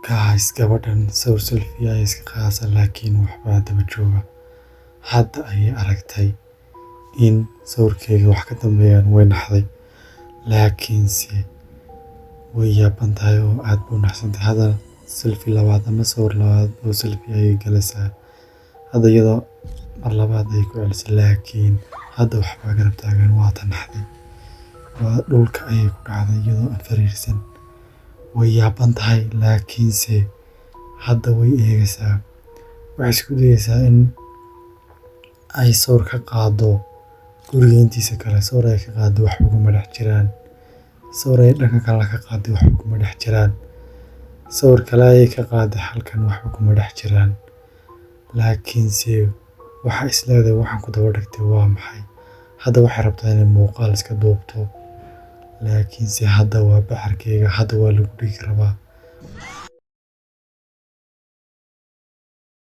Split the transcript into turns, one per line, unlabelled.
Guys, gabadhan sawir selfie ayay iska qaadaysaa laakiin waxbaa daba jooga. Hadda ayay aragtay in sawirkeega wax ka dambeeyaan way naxday, laakiinse way yaaban tahay oo aad buu naxsantay. Hadda selfie labaad ama sawir labaad oo selfie ayay galaysaa. Hadda iyadoo mar labaad ayay ku celisay, laakiin hadda waxbaa garab taagan waa tan naxday. Waa dhulka ayay ku dhacday iyadoo aan fariirsan. Way yaaban tahay laakiinse hadda way eegaysaa. Waxay isku dayaysaa in ay sawir ka qaado guriga intiisa kale. Sawir ay ka qaado wax uguma dhex jiraan. Sawir ay dhanka kale ka qaado wax uguma dhex jiraan. Sawir kale ayay ka qaaday halkan wax uguma dhex jiraan. Laakiinse waxa isleedahay waxaan ku daba dhigtay waa maxay? Hadda waxay rabtaa inay muuqaal iska duubto, laakiinse hadda waa baxarkeyga, hadda waa lagu dhigi rabaa.